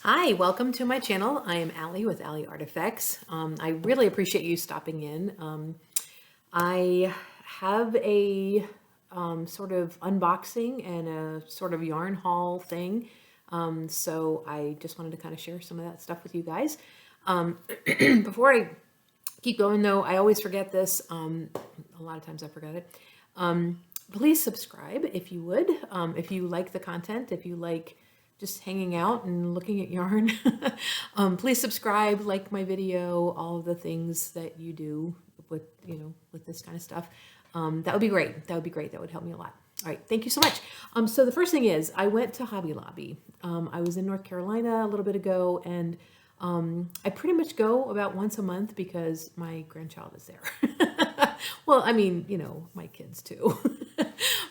Hi, welcome to my channel. I am Allie with Allie Artifacts. I really appreciate you stopping in. I have a sort of unboxing and a sort of yarn haul thing. So I just wanted to kind of share some of that stuff with you guys. Before I keep going though, I always forget this. A lot of times I forget it. Please subscribe if you would. If you like the content, if you like just hanging out and looking at yarn, please subscribe, like my video, all of the things that you do with, with this kind of stuff. That would be great. That would be great. That would help me a lot. All right. Thank you so much. So the first thing is I went to Hobby Lobby. I was in North Carolina a little bit ago, and I pretty much go about once a month because my grandchild is there. Well, I mean, my kids too.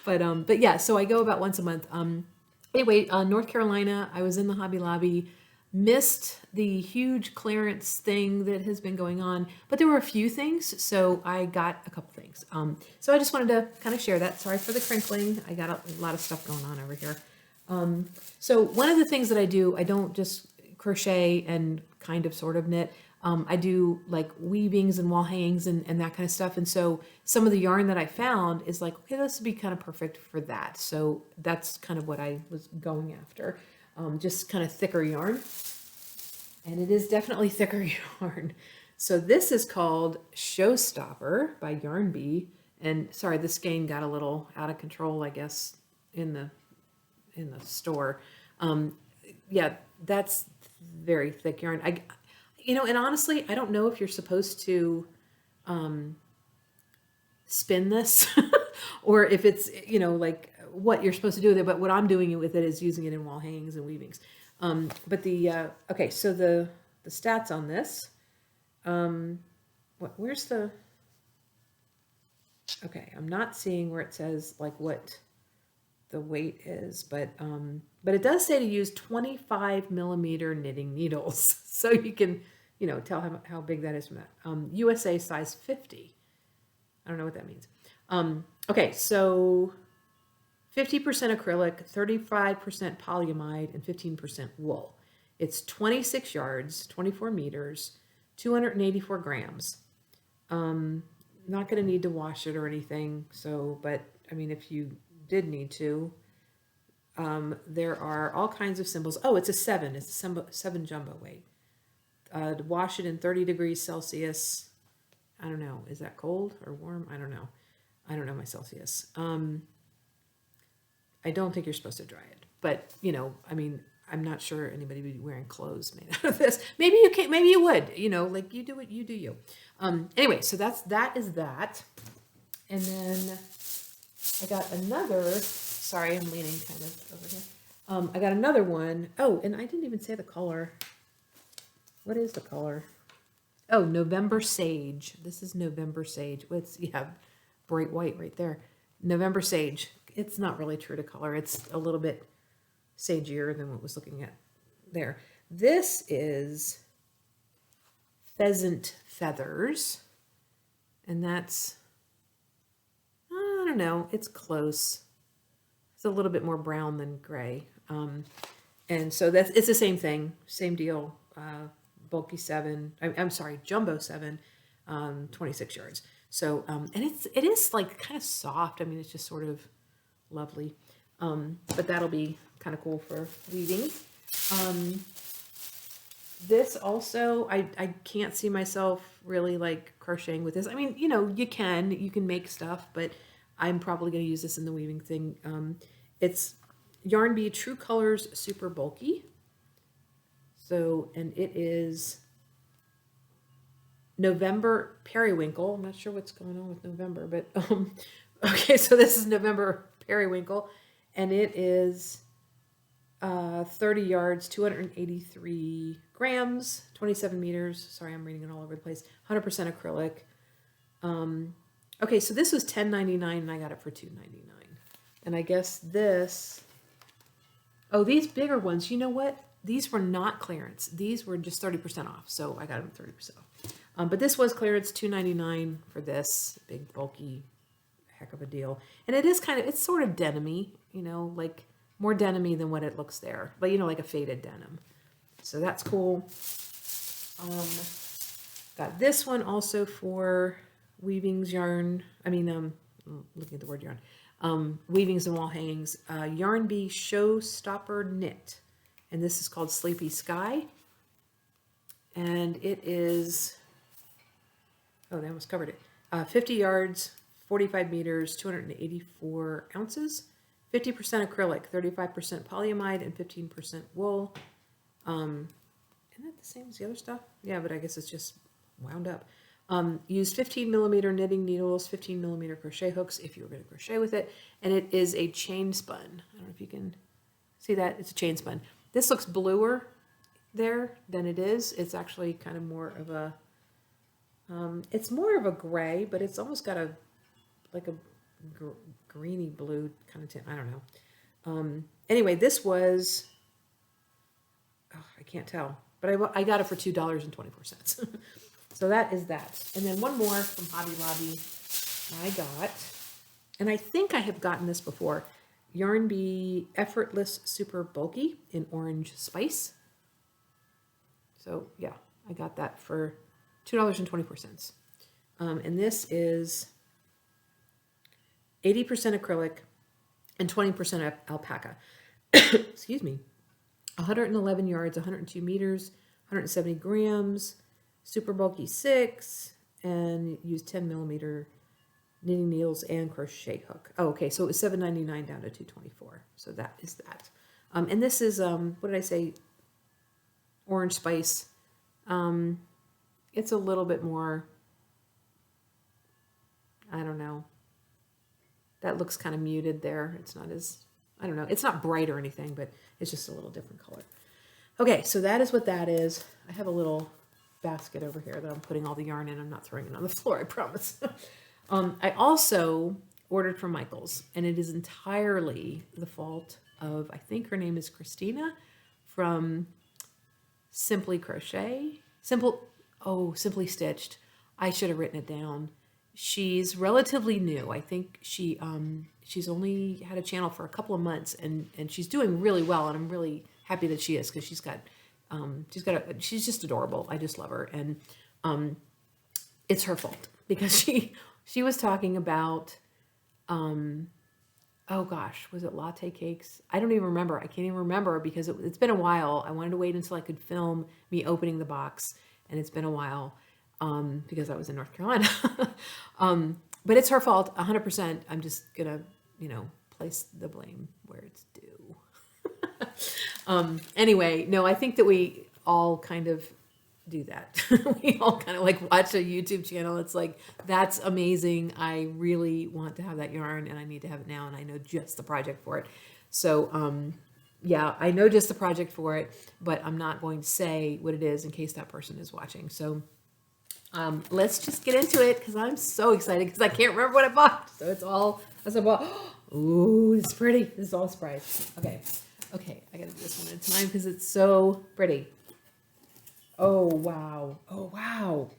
But yeah, so I go about once a month. Anyway, North Carolina, I was in the Hobby Lobby, missed the huge clearance thing that has been going on, but there were a few things, so I got a couple things. So I just wanted to kind of share that. Sorry for the crinkling. I got a lot of stuff going on over here. So one of the things that I do, I don't just crochet and kind of sort of knit. I do like weavings and wall hangings and that kind of stuff. And so some of the yarn that I found is like, okay, this would be kind of perfect for that. So that's kind of what I was going after. Just kind of thicker yarn. And it is definitely thicker yarn. So this is called Showstopper by Yarn Bee. And sorry, this skein got a little out of control, I guess, in the store. Yeah, that's very thick yarn. And honestly, I don't know if you're supposed to spin this or if it's, like what you're supposed to do with it. But what I'm doing with it is using it in wall hangings and weavings. Okay, so the stats on this, where's the, okay, I'm not seeing where it says like what the weight is, but it does say to use 25 millimeter knitting needles. So you can, tell how big that is from that. USA size 50. I don't know what that means. Okay, so 50% acrylic, 35% polyamide, and 15% wool. It's 26 yards, 24 meters, 284 grams. Not going to need to wash it or anything. So, but I mean, if you did need to, there are all kinds of symbols. Oh, it's a 7. It's a 7 jumbo weight. To wash it in 30 degrees Celsius. I don't know. Is that cold or warm? I don't know. I don't know my Celsius. I don't think you're supposed to dry it, but I mean, I'm not sure anybody would be wearing clothes made out of this. Maybe you can't. Maybe you would. Like you do what you do. You. Anyway, so that is that, and then I got another. Sorry, I'm leaning kind of over here. I got another one. Oh, and I didn't even say the color. What is the color? Oh, November Sage. This is November Sage. It's, yeah, bright white right there. November Sage. It's not really true to color. It's a little bit sagier than what was looking at there. This is Pheasant Feathers. And that's, I don't know, it's close. It's a little bit more brown than gray. And so it's the same thing, same deal. Bulky 7, I'm sorry, jumbo 7, 26 yards. So, and it is like kind of soft. I mean, it's just sort of lovely. But that'll be kind of cool for weaving. This also, I can't see myself really like crocheting with this. I mean, you can make stuff, but I'm probably going to use this in the weaving thing. It's Yarn Bee True Colors Super Bulky. So, and it is November Periwinkle. I'm not sure what's going on with November, but okay, so this is November Periwinkle, and it is 30 yards, 283 grams, 27 meters. Sorry, I'm reading it all over the place. 100% acrylic. Okay, so this was $10.99 and I got it for $2.99. And I guess this, oh, these bigger ones, you know what? These were not clearance. These were just 30% off. So I got them 30% off. But this was clearance, $2.99 for this big bulky heck of a deal. And it is kind of, it's sort of denim-y, like more denim-y than what it looks there. But like a faded denim. So that's cool. Got this one also for Weavings yarn. I'm looking at the word yarn. Weavings and wall hangings. Yarn Bee Showstopper Knit. And this is called Sleepy Sky. And it is, oh, they almost covered it. 50 yards, 45 meters, 284 ounces, 50% acrylic, 35% polyamide, and 15% wool. Isn't that the same as the other stuff? Yeah, but I guess it's just wound up. Use 15 millimeter knitting needles, 15 millimeter crochet hooks if you were going to crochet with it. And it is a chain spun. I don't know if you can see that. It's a chain spun. This looks bluer there than it is. It's actually kind of more of a, it's more of a gray, but it's almost got like a greeny blue kind of tint. I don't know. Anyway, this was, I can't tell, but I got it for $2.24. So that is that. And then one more from Hobby Lobby I got, and I think I have gotten this before, Yarn Bee Effortless Super Bulky in Orange Spice. So yeah, I got that for $2.24. And this is 80% acrylic and 20% alpaca. Excuse me. 111 yards, 102 meters, 170 grams, super bulky 6, and use 10 millimeter knitting needles and crochet hook. Oh, okay, so it was $7.99 down to $2.24. So that is that. And this is, what did I say? Orange Spice. It's a little bit more, I don't know. That looks kind of muted there. It's not as, I don't know. It's not bright or anything, but it's just a little different color. Okay, so that is what that is. I have a little basket over here that I'm putting all the yarn in. I'm not throwing it on the floor, I promise. I also ordered from Michael's, and it is entirely the fault of, I think her name is Christina from Simply Stitched. I should have written it down. She's relatively new. I think she's only had a channel for a couple of months, and she's doing really well, and I'm really happy that she is, because she's just adorable. I just love her, and it's her fault, because she was talking about oh gosh, was it latte cakes? I don't even remember. I can't even remember, because it's been a while. I wanted to wait until I could film me opening the box, and it's been a while. Because I was in North Carolina. But it's her fault, 100%. I'm just gonna, place the blame where it's due. Anyway, no, I think that we all kind of do that. We all kind of like watch a YouTube channel. It's like, that's amazing. I really want to have that yarn, and I need to have it now, and I know just the project for it. So, yeah, I know just the project for it, but I'm not going to say what it is in case that person is watching. So, let's just get into it, because I'm so excited, because I can't remember what I bought. So it's all, as I bought. Ooh, it's pretty. This is all surprise. Okay, I gotta do this one at a time, because it's so pretty. Oh, wow.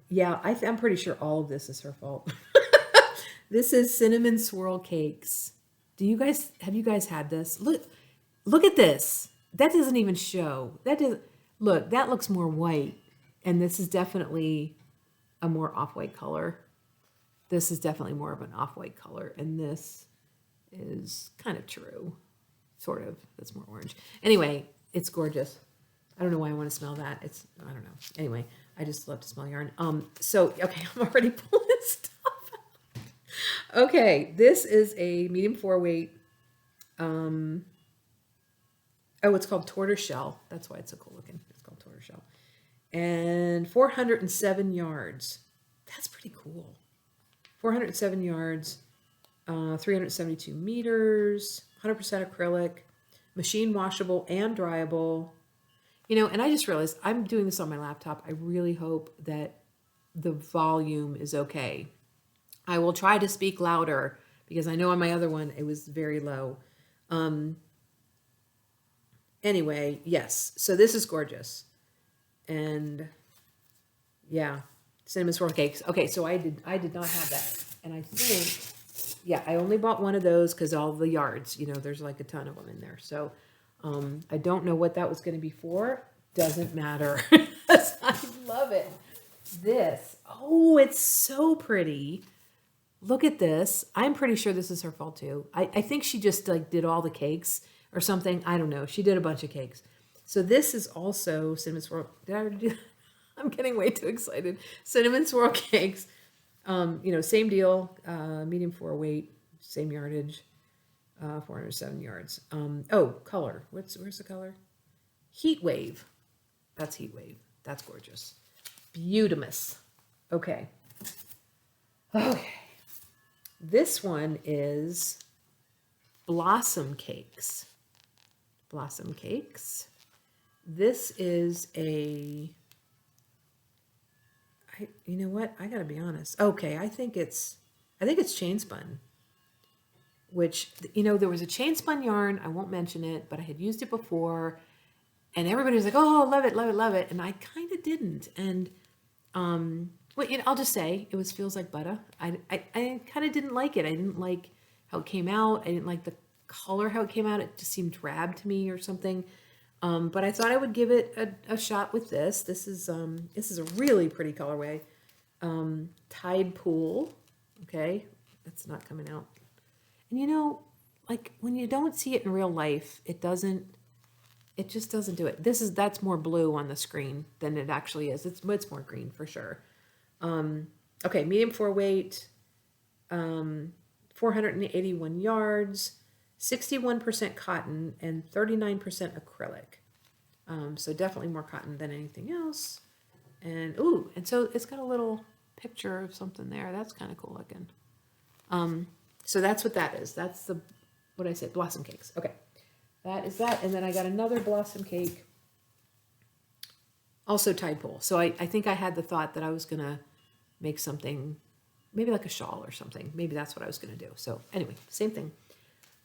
Yeah, I'm pretty sure all of this is her fault. This is cinnamon swirl cakes. Have you guys had this? Look at this. That doesn't even show. Look, that looks more white. And this is definitely a more off-white color. This is definitely more of an off-white color. And this is kind of true. Sort of. That's more orange. Anyway, it's gorgeous. I don't know why I want to smell that. I don't know. Anyway, I just love to smell yarn. So, okay, I'm already pulling stuff out. Okay, this is a medium 4-weight. It's called tortoiseshell. That's why it's so cool looking. It's called tortoiseshell. And 407 yards. That's pretty cool. 407 yards, 372 meters, 100% acrylic, machine washable and dryable. And I just realized I'm doing this on my laptop. I really hope that the volume is okay. I will try to speak louder, because I know on my other one it was very low. Anyway, yes. So this is gorgeous. And yeah, cinnamon swirl cakes. Okay, so I did not have that. And I think, yeah, I only bought one of those because all the yards, there's like a ton of them in there. So I don't know what that was going to be for. Doesn't matter. I love it. This. Oh, it's so pretty. Look at this. I'm pretty sure this is her fault too. I think she just like did all the cakes or something. I don't know. She did a bunch of cakes. So this is also cinnamon swirl. Did I already do that? I'm getting way too excited. Cinnamon swirl cakes. Same deal. Medium 4 weight, same yardage. 407 yards. Color. Where's the color? Heat Wave. That's Heat Wave. That's gorgeous. Beautimous. Okay. This one is Blossom Cakes. Blossom Cakes. This is you know what? I gotta be honest. Okay, I think it's chain spun. Which, there was a chain spun yarn. I won't mention it, but I had used it before, and everybody was like, "Oh, love it, love it, love it," and I kind of didn't. And I'll just say it feels like butter. I kind of didn't like it. I didn't like how it came out. I didn't like the color how it came out. It just seemed drab to me or something. But I thought I would give it a shot with this. This is a really pretty colorway. Tide Pool. Okay, that's not coming out. And like when you don't see it in real life, it just doesn't do it. That's more blue on the screen than it actually is. It's more green for sure. Okay, medium 4 weight, 481 yards, 61% cotton and 39% acrylic. So definitely more cotton than anything else. And so it's got a little picture of something there. That's kind of cool looking. So that's what that is. That's what I said, Blossom Cakes. Okay, that is that. And then I got another Blossom Cake, also Tide Pool. So I think I had the thought that I was going to make something, maybe like a shawl or something. Maybe that's what I was going to do. So anyway, same thing.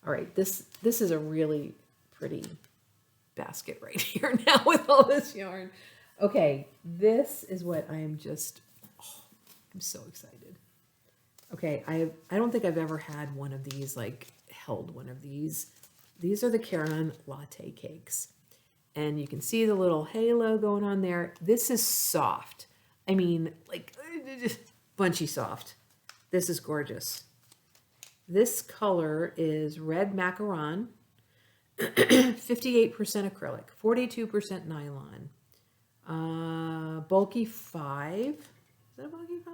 All right, this is a really pretty basket right here now with all this yarn. Okay, this is what I'm so excited. Okay, I don't think I've ever had one of these, like held one of these. These are the Caron Latte Cakes. And you can see the little halo going on there. This is soft. I mean, like, bunchy soft. This is gorgeous. This color is red macaron, 58% acrylic, 42% nylon. Bulky 5. Is that a bulky 5?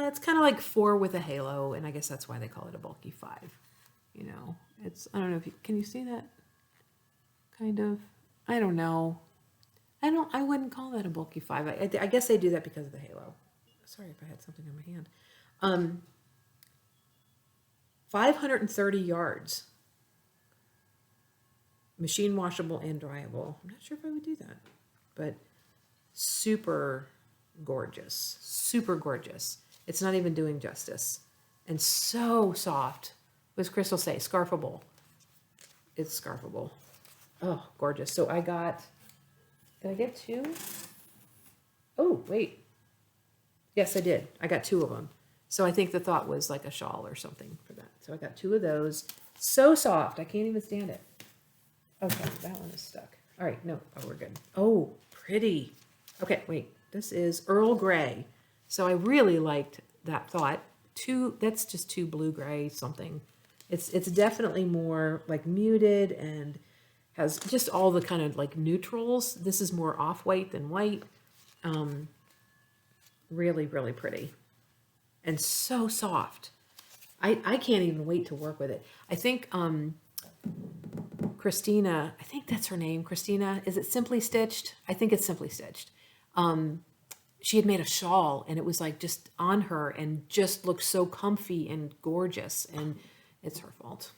It's kind of like 4 with a halo, and I guess that's why they call it a bulky 5. I don't know if can you see that? Kind of. I don't know. I wouldn't call that a bulky 5. I guess they do that because of the halo. Sorry if I had something on my hand. 530 yards. Machine washable and dryable. I'm not sure if I would do that, but super gorgeous. Super gorgeous. It's not even doing justice. And so soft. What does Crystal say? Scarfable. It's scarfable. Oh, gorgeous. So did I get 2? Oh, wait. Yes, I did. I got 2 of them. So I think the thought was like a shawl or something for that. So I got 2 of those. So soft. I can't even stand it. Okay, that one is stuck. All right, no. Oh, we're good. Oh, pretty. Okay, wait. This is Earl Grey. So I really liked that thought. That's just 2 blue gray something. It's definitely more like muted and has just all the kind of like neutrals. This is more off-white than white. Really, really pretty. And so soft. I can't even wait to work with it. I think Christina, I think that's her name, Christina. Is it Simply Stitched? I think it's Simply Stitched. She had made a shawl and it was like just on her and just looked so comfy and gorgeous, and it's her fault.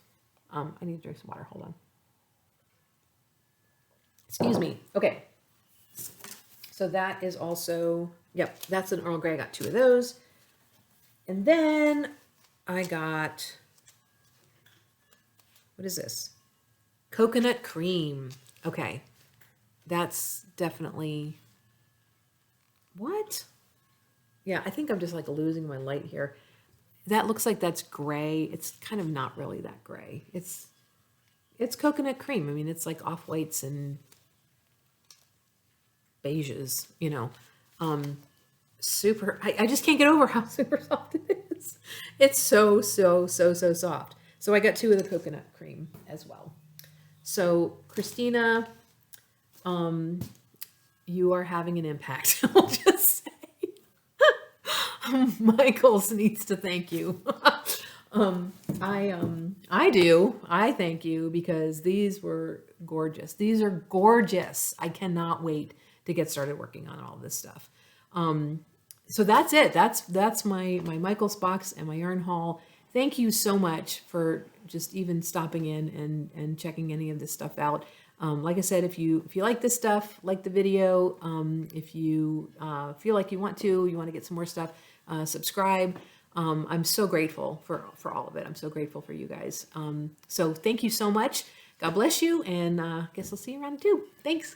I need to drink some water. Hold on. Excuse me. Okay. So that is also, yep, that's an Earl Grey. I got 2 of those. And then I got, what is this? Coconut cream. Okay. That's definitely, what? Yeah, I think I'm just like losing my light here. that looks like that's gray. It's kind of not really that gray. It's coconut cream. I mean, it's like off whites and beiges, you know. Super, I just can't get over how super soft it is. It's so soft. So I got 2 of the coconut cream as well. So Christina, you are having an impact. I'll just say. Michaels needs to thank you. I do. I thank you because these were gorgeous. These are gorgeous. I cannot wait to get started working on all this stuff. So that's it. That's my Michaels box and my yarn haul. Thank you so much for just even stopping in and checking any of this stuff out. Like I said, if you like this stuff, like the video, if you feel like you want to get some more stuff, subscribe. I'm so grateful for all of it. I'm so grateful for you guys. So thank you so much. God bless you, and guess I'll see you around the tube. Thanks.